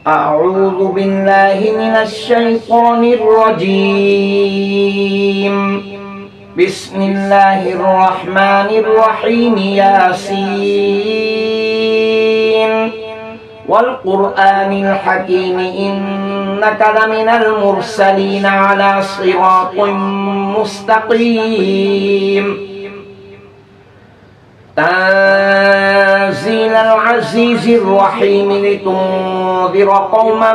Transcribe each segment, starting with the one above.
أعوذ بالله من الشيطان الرجيم. بسم الله الرحمن الرحيم. ياسين والقرآن الحكيم إنك لمن المرسلين على صراط مستقيم. تنزيل العزيز الرحيم لتنذر قوما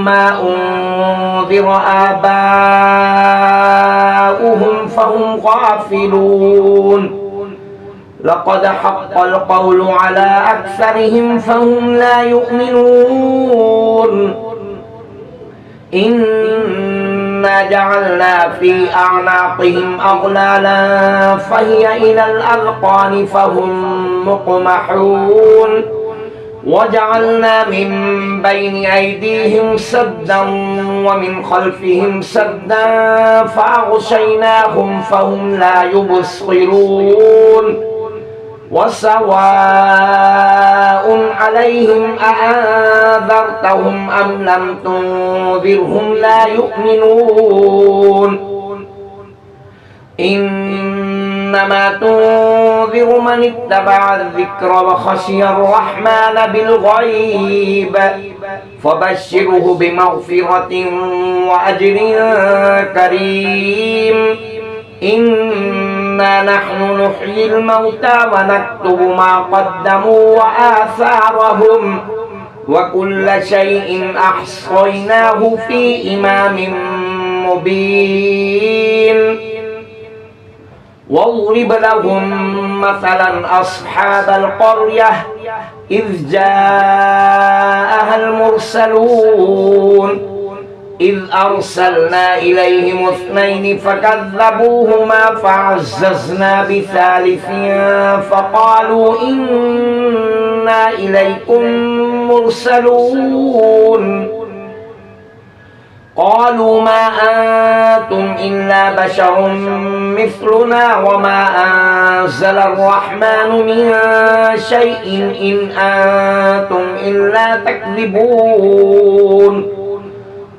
ما أنذر آباؤهم فهم غافلون. لقد حق القول على أكثرهم فهم لا يؤمنون. إنا جعلنا في أعناقهم أغلالا فهي إلى الأذقان فهم مقمحون. وجعلنا من بين أيديهم سدا ومن خلفهم سدا فأغشيناهم فهم لا يبصرون. وسواء عليهم أأنذرتهم أم لم تنذرهم لا يؤمنون. إنما تنذر من اتبع الذكر وخشي الرحمن بالغيب فبشره بمغفرة وأجر كريم. إنا نحن نحيي الموتى ونكتب ما قدموا وآثارهم وكل شيء أحصيناه في إمام مبين. واضرب لهم مثلا أصحاب القرية إذ جاءها المرسلون إذ أرسلنا إليهم اثنين فكذبوهما فعززنا بثالث فقالوا إنا إليكم مرسلون. قالوا ما أنتم إلا بشر مثلنا وما أنزل الرحمن من شيء إن أنتم إلا تكذبون.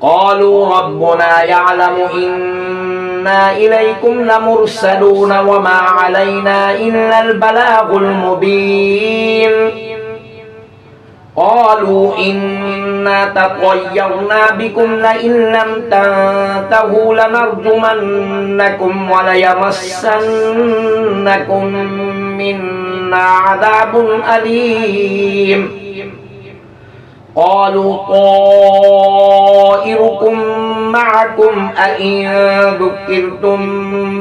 قالوا ربنا يعلم إنا إليكم لمرسلون وما علينا إلا البلاغ المبين. قالوا إنا تطيرنا بكم لئن لم تنتهوا لنرجمنكم وليمسنكم منا عذاب أليم. قالوا طائركم معكم أئن ذكرتم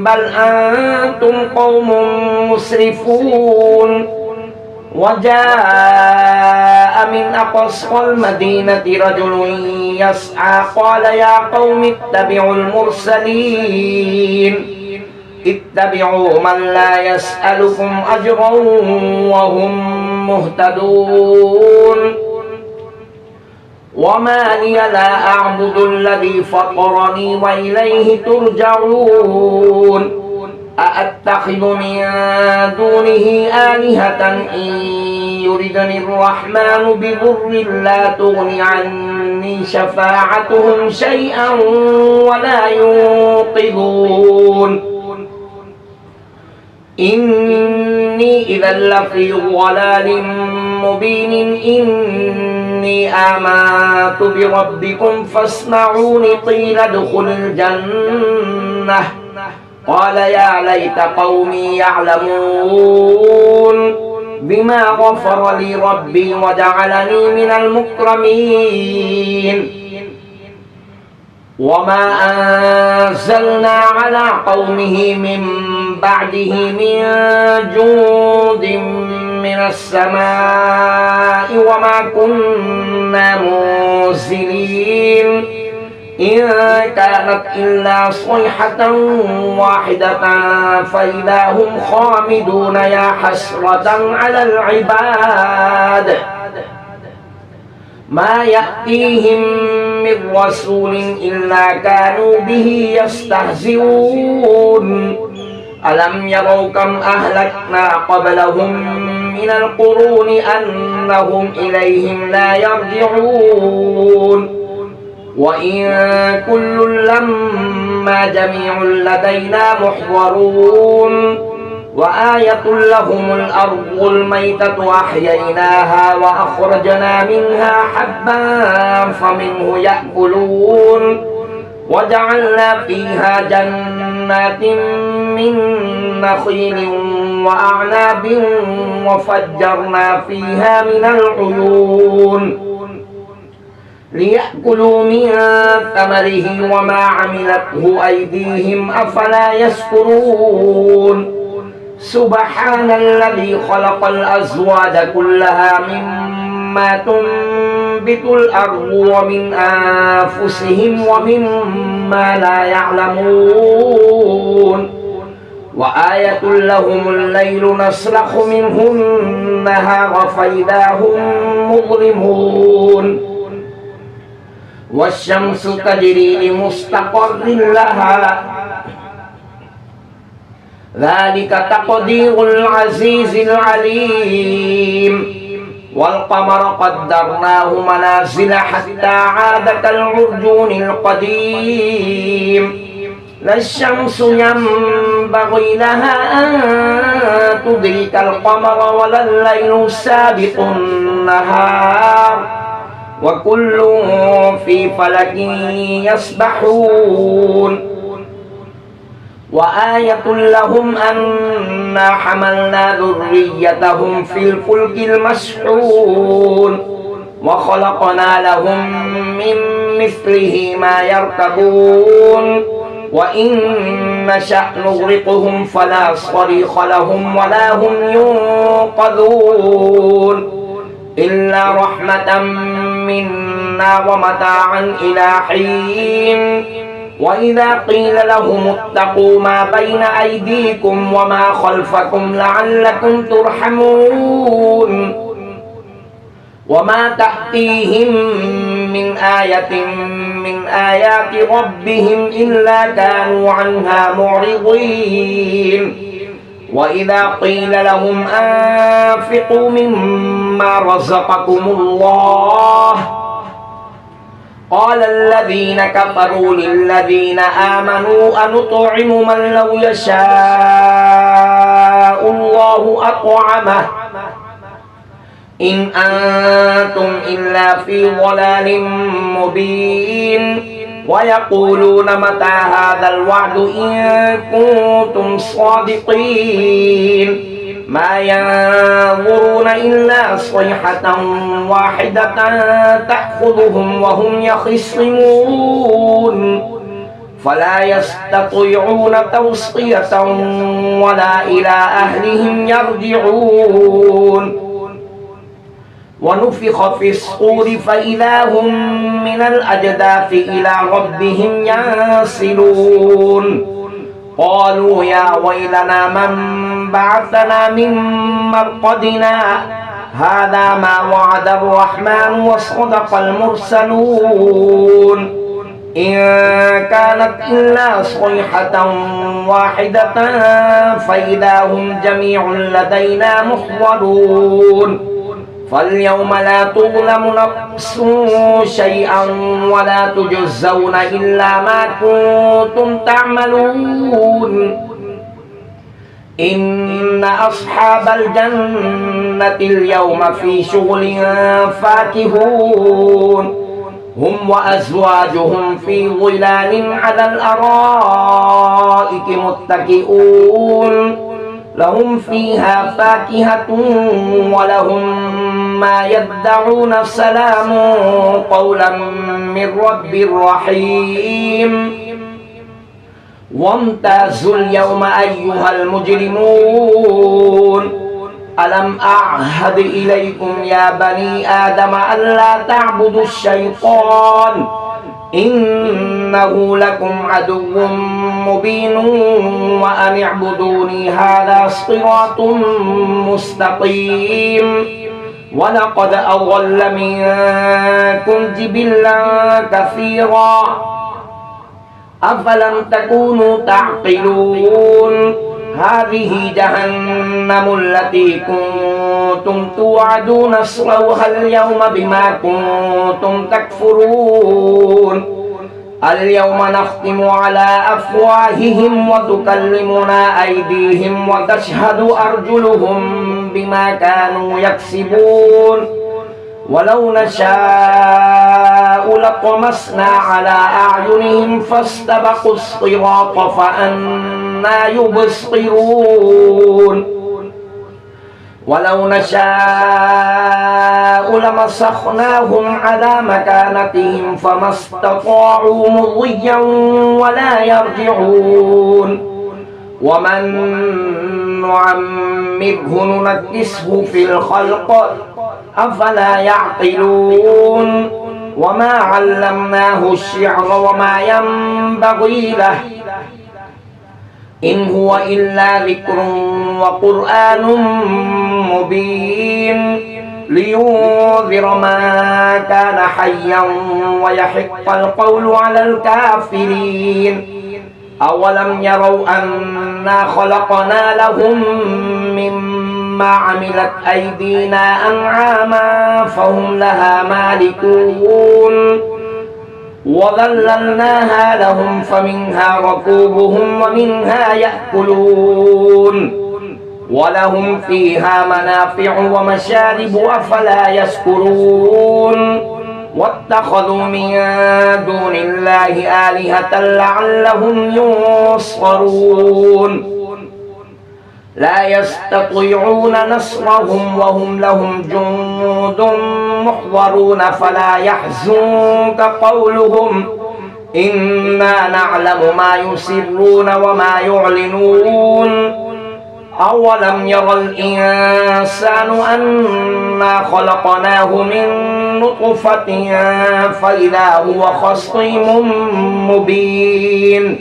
بل أنتم قوم مسرفون. وجاء من أقصى المدينة رجل يسعى قال يا قوم اتبعوا المرسلين اتبعوا من لا يسألكم أجرا وهم مهتدون. وما لي لا أعبد الذي فطرني وإليه ترجعون. أأتخذ من دونه آلهة إن يردني الرحمن بضر لا تغن عني شفاعتهم شيئا ولا ينقذون. إني إذا لفي ضلال مبين. إني آمنت بربكم فاسمعون قيل ادخل الجنة. قال يا ليت قومي يعلمون بما غفر لي ربي وجعلني من المكرمين. وما أنزلنا على قومه من بعده من جند من السماء وما كنا منزلين. إن كانت إلا صيحة واحدة فإذا هم خامدون. يا حسرة على العباد ما يأتيهم من رسول إلا كانوا به يستهزئون. ألم يروا كم أهلكنا قبلهم من القرون أنهم إليهم لا يرجعون وإن كل لما جميع لدينا محضرون وآية لهم الأرض الميتة أحييناها وأخرجنا منها حبا فمنه يأكلون وجعلنا فيها جنات من نخيل وأعناب وفجرنا فيها من العيون ليأكلوا من ثمره وما عملته أيديهم أفلا يشكرون سبحان الذي خلق الأزواج كلها مما تنبت الأرض ومن أنفسهم ومما لا يعلمون وآية لهم الليل نسلخ منه النهار فإذا هم مظلمون والشمس تجري لمستقر لها ذلك تقدير العزيز العليم والقمر قدرناه منازل حتى عاد كالعرجون القديم لا الشمس ينبغي لها أن تدرك القمر ولا الليل سابق النهار وكل في فلك يسبحون وآية لهم أنا حملنا ذريتهم في الفلك المشحون وخلقنا لهم من مثله ما يركبون وإن نشأ نغرقهم فلا صريخ لهم ولا هم ينقذون إلا رحمة منا ومتاعا إلى حين وإذا قيل لهم اتقوا ما بين أيديكم وما خلفكم لعلكم ترحمون وما تأتيهم من آية من آيات ربهم إلا كانوا عنها معرضين وإذا قيل لهم أنفقوا مما رزقكم الله قال الذين كفروا للذين آمنوا أنطعم من لو يشاء الله أطعمه إن أنتم إلا في ضلال مبين ويقولون متى هذا الوعد إن كنتم صادقين ما ينظرون إلا صيحة واحدة تأخذهم وهم يخصمون فلا يستطيعون توصية ولا إلى أهلهم يرجعون ونفخ في الصور فإذا هم من الأجداث إلى ربهم ينسلون قالوا يا ويلنا من بعثنا من مرقدنا هذا ما وعد الرحمن وصدق المرسلون إن كانت إلا صيحة واحدة فإذا هم جميع لدينا محضرون فاليوم لا تظلم نفس شيئا ولا تجزون إلا ما كنتم تعملون إن أصحاب الجنة اليوم في شغل فاكهون هم وأزواجهم في ظلال على الأرائك متكئون لهم فيها فاكهة ولهم ما يدعون سلام قولا من رب رحيم وامتازوا اليوم أيها المجرمون ألم أعهد إليكم يا بني آدم ألا تعبدوا الشيطان إنه لكم عدو مبين وأن اعبدوني هذا صراط مستقيم ولقد أضل منكم جبلا كثيرا أفلم تكونوا تعقلون هذه جهنم التي كنتم توعدون اصلوها اليوم بما كنتم تكفرون اليوم نختم على أفواههم وتكلمنا أيديهم وتشهد أرجلهم بما كانوا يكسبون ولو نشاء لطمسنا على أعينهم فاستبقوا الصراط فأنى يبصرون ولو نشاء لمسخناهم على مكانتهم فما استطاعوا مضيا ولا يرجعون ومن نعمره ننكسه في الخلق أفلا يعقلون وما علمناه الشعر وما ينبغي له إن هو إلا ذكر وقرآن مبين لينذر من كان حيا ويحق القول على الكافرين أولم يروا أنا خلقنا لهم مما عملت أيدينا أنعاما فهم لها مالكون وذللناها لهم فمنها ركوبهم ومنها يأكلون ولهم فيها منافع ومشارب أفلا يشكرون واتخذوا من دون الله آلهة لعلهم ينصرون لا يستطيعون نصرهم وهم لهم جند محضرون فلا يحزنك قولهم إنا نعلم ما يسرون وما يعلنون أولم ير الإنسان أنا خلقناه من نطفة فإذا هو خصيم مبين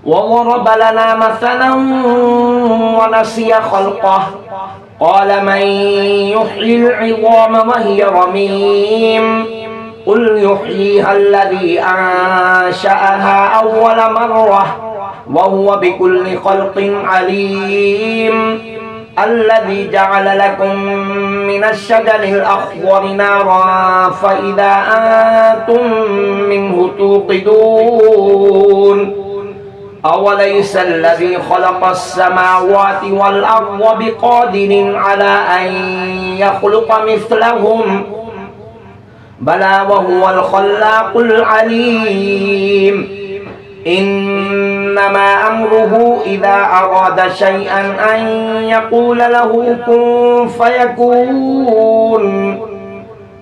وضرب لنا مثلا ونسي خلقه قال من يحيي العظام وهي رميم قل يحييها الذي أنشأها أول مرة وهو بكل خلق عليم الذي جعل لكم من الشجر الأخضر نارا فإذا أنتم منه توقدون أوليس الذي خلق السماوات والأرض بقادر على أن يخلق مثلهم بلى وهو الخلاق العليم إنما أمره إذا أراد شيئا أن يقول له كن فيكون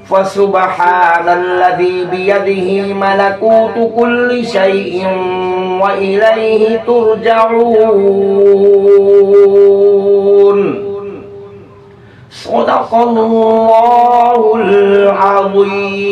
فسبحان الذي بيده ملكوت كل شيء وإليه ترجعون صدق الله العظيم